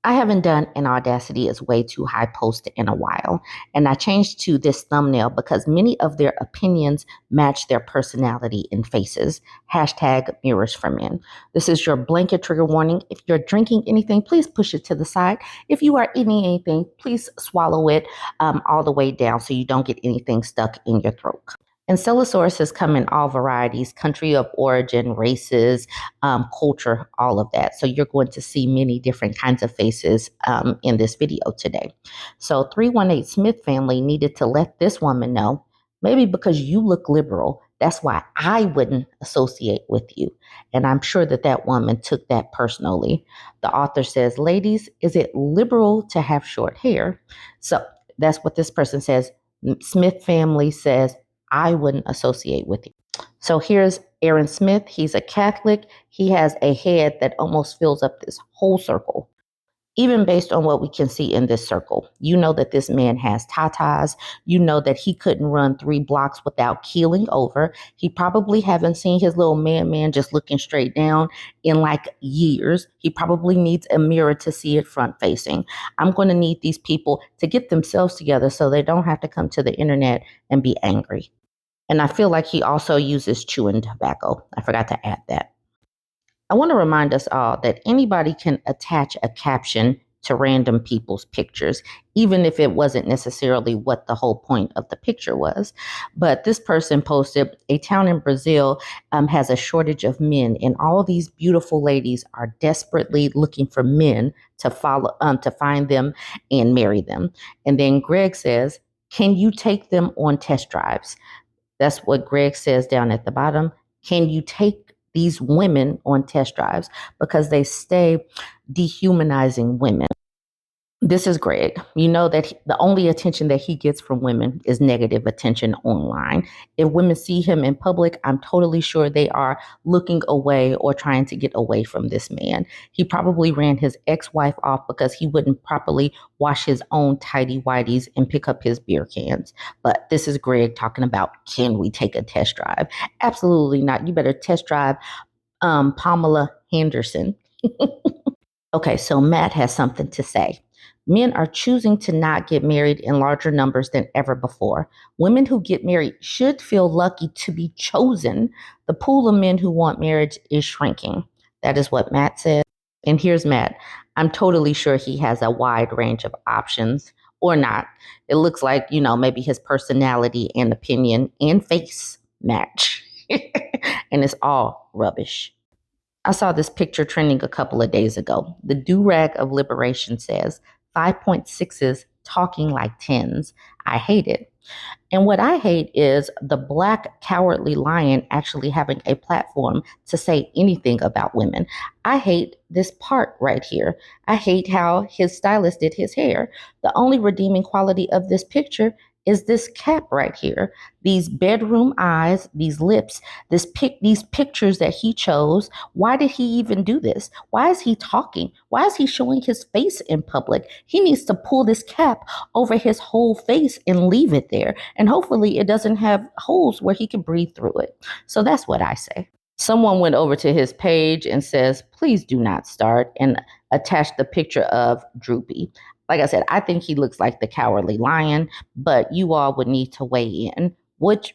I haven't done an Audacity as way too high post in a while, and I changed to this thumbnail because many of their opinions match their personality and faces. Hashtag mirrors for men. This is your blanket trigger warning. If you're drinking anything, please push it to the side. If you are eating anything, please swallow it all the way down so you don't get anything stuck in your throat. And Celosauruses come in all varieties, country of origin, races, culture, all of that. So you're going to see many different kinds of faces in this video today. So 318 Smith family needed to let this woman know, maybe because you look liberal, that's why I wouldn't associate with you. And I'm sure that that woman took that personally. The author says, ladies, is it liberal to have short hair? So that's what this person says. Smith family says, I wouldn't associate with you. So here's Aaron Smith. He's a Catholic. He has a head that almost fills up this whole circle. Even based on what we can see in this circle, you know that this man has tatas. You know that he couldn't run 3 blocks without keeling over. He probably haven't seen his little man just looking straight down in like years. He probably needs a mirror to see it front facing. I'm going to need these people to get themselves together so they don't have to come to the internet and be angry. And I feel like he also uses chewing tobacco. I forgot to add that. I want to remind us all that anybody can attach a caption to random people's pictures, even if it wasn't necessarily what the whole point of the picture was. But this person posted, a town in Brazil has a shortage of men, and all these beautiful ladies are desperately looking for men to find them and marry them. And then Greg says, can you take them on test drives? That's what Greg says down at the bottom. Can you take these women on test drives? Because they stay dehumanizing women. This is Greg. You know that the only attention that he gets from women is negative attention online. If women see him in public, I'm totally sure they are looking away or trying to get away from this man. He probably ran his ex-wife off because he wouldn't properly wash his own tidy whities and pick up his beer cans. But this is Greg talking about, can we take a test drive? Absolutely not. You better test drive Pamela Henderson. Okay, so Matt has something to say. Men are choosing to not get married in larger numbers than ever before. Women who get married should feel lucky to be chosen. The pool of men who want marriage is shrinking. That is what Matt said. And here's Matt. I'm totally sure he has a wide range of options or not. It looks like, maybe his personality and opinion and face match. And it's all rubbish. I saw this picture trending a couple of days ago. The do-rag of liberation says 5.6s talking like 10s. I hate it. And what I hate is the black cowardly lion actually having a platform to say anything about women. I hate this part right here. I hate how his stylist did his hair. The only redeeming quality of this picture is this cap right here. These bedroom eyes, these lips, these pictures that he chose. Why did he even do this? Why is he talking? Why is he showing his face in public? He needs to pull this cap over his whole face and leave it there. And hopefully it doesn't have holes where he can breathe through it. So that's what I say. Someone went over to his page and says, please do not start, and attached the picture of Droopy. Like I said, I think he looks like the cowardly lion, but you all would need to weigh in. What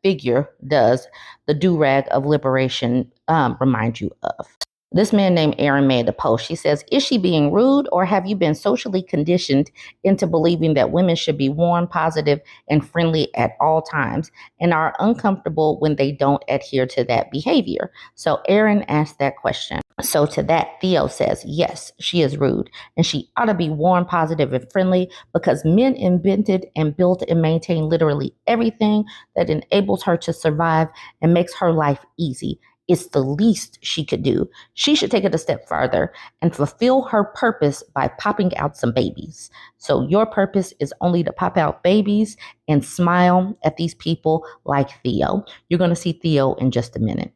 figure does the do-rag of liberation remind you of? This man named Aaron made a post. She says, is she being rude, or have you been socially conditioned into believing that women should be warm, positive, and friendly at all times and are uncomfortable when they don't adhere to that behavior? So Aaron asked that question. So to that, Theo says, yes, she is rude, and she ought to be warm, positive, and friendly because men invented and built and maintained literally everything that enables her to survive and makes her life easy. It's the least she could do. She should take it a step further and fulfill her purpose by popping out some babies. So your purpose is only to pop out babies and smile at these people like Theo. You're going to see Theo in just a minute.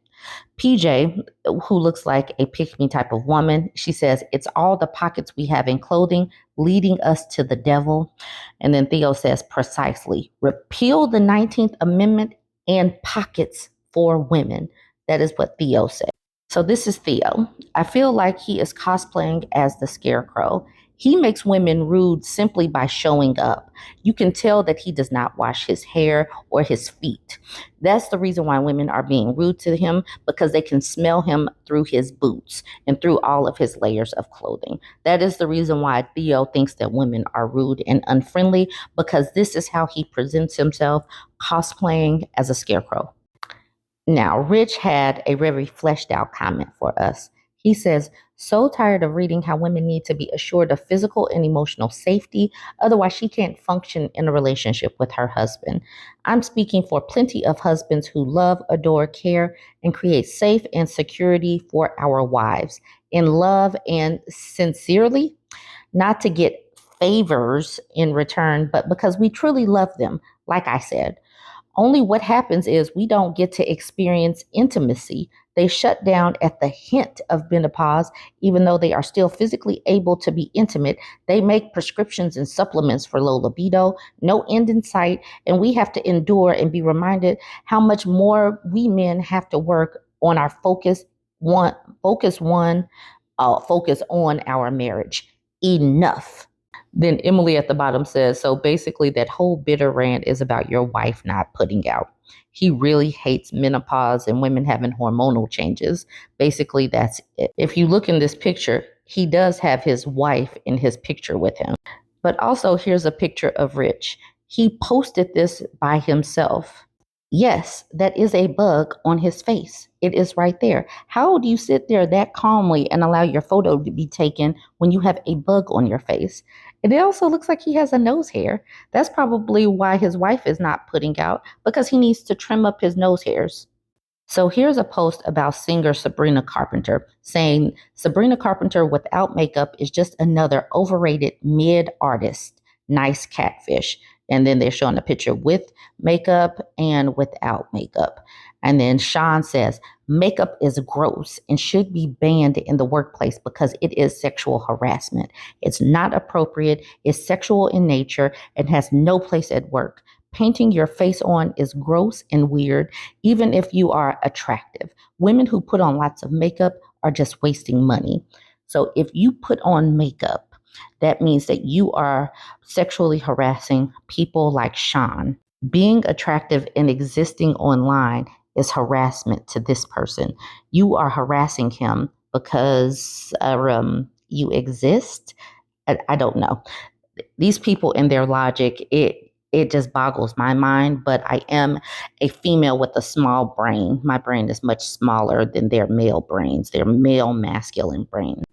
PJ, who looks like a pick-me type of woman, she says, it's all the pockets we have in clothing leading us to the devil. And then Theo says, precisely, repeal the 19th Amendment and pockets for women. That is what Theo said. So this is Theo. I feel like he is cosplaying as the scarecrow. He makes women rude simply by showing up. You can tell that he does not wash his hair or his feet. That's the reason why women are being rude to him, because they can smell him through his boots and through all of his layers of clothing. That is the reason why Theo thinks that women are rude and unfriendly, because this is how he presents himself, cosplaying as a scarecrow. Now, Rich had a very fleshed out comment for us. He says, so tired of reading how women need to be assured of physical and emotional safety. Otherwise, she can't function in a relationship with her husband. I'm speaking for plenty of husbands who love, adore, care, and create safe and security for our wives in love and sincerely, not to get favors in return, but because we truly love them, like I said. Only what happens is we don't get to experience intimacy. They shut down at the hint of menopause, even though they are still physically able to be intimate. They make prescriptions and supplements for low libido, no end in sight, and we have to endure and be reminded how much more we men have to work on our focus on our marriage. Enough. Then Emily at the bottom says, so basically, that whole bitter rant is about your wife not putting out. He really hates menopause and women having hormonal changes. Basically, that's it. If you look in this picture, he does have his wife in his picture with him. But also, here's a picture of Rich. He posted this by himself. Yes, that is a bug on his face. It is right there. How do you sit there that calmly and allow your photo to be taken when you have a bug on your face? And it also looks like he has a nose hair. That's probably why his wife is not putting out, because he needs to trim up his nose hairs. So here's a post about singer Sabrina Carpenter saying Sabrina Carpenter without makeup is just another overrated mid artist. Nice catfish. And then they're showing a picture with makeup and without makeup. And then Sean says makeup is gross and should be banned in the workplace because it is sexual harassment. It's not appropriate, it's sexual in nature, and has no place at work. Painting your face on is gross and weird, even if you are attractive. Women who put on lots of makeup are just wasting money. So if you put on makeup, that means that you are sexually harassing people like Sean. Being attractive and existing online is harassment to this person. You are harassing him because you exist. I don't know. These people and their logic, it just boggles my mind, but I am a female with a small brain. My brain is much smaller than their male brains, their male masculine brains.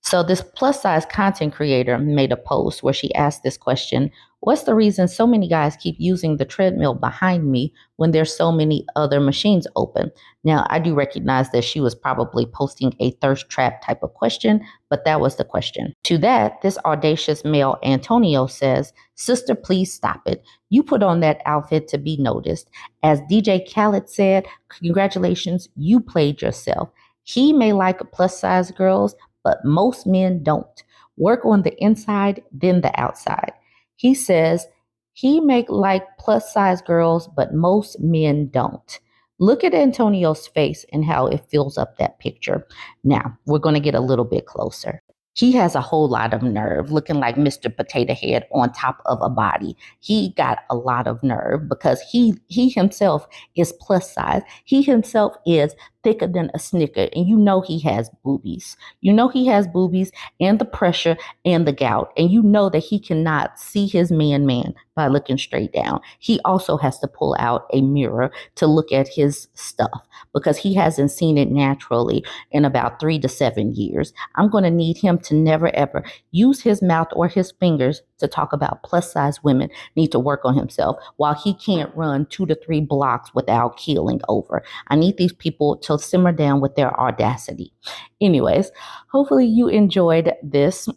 So this plus size content creator made a post where she asked this question: what's the reason so many guys keep using the treadmill behind me when there's so many other machines open? Now, I do recognize that she was probably posting a thirst trap type of question, but that was the question. To that, this audacious male Antonio says, sister, please stop it. You put on that outfit to be noticed. As DJ Khaled said, congratulations, you played yourself. He may like plus size girls, but most men don't. Work on the inside, then the outside. He says he make like plus size girls, but most men don't. Look at Antonio's face and how it fills up that picture. Now, we're going to get a little bit closer. He has a whole lot of nerve, looking like Mr. Potato Head on top of a body. He got a lot of nerve because he himself is plus size. He himself is thicker than a Snicker, and you know he has boobies. You know he has boobies and the pressure and the gout, and you know that he cannot see his man by looking straight down. He also has to pull out a mirror to look at his stuff because he hasn't seen it naturally in about 3 to 7 years. I'm going to need him to never ever use his mouth or his fingers to talk about plus size women. Need to work on himself while he can't run 2 to 3 blocks without keeling over. I need these people to simmer down with their audacity. Anyways, hopefully you enjoyed this.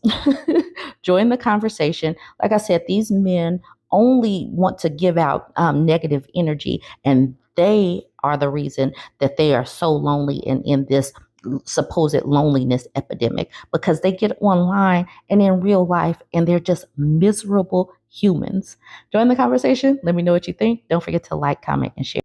Join the conversation. Like I said, these men only want to give out negative energy, and they are the reason that they are so lonely and in this supposed loneliness epidemic, because they get online and in real life and they're just miserable humans. Join the conversation. Let me know what you think. Don't forget to like, comment, and share.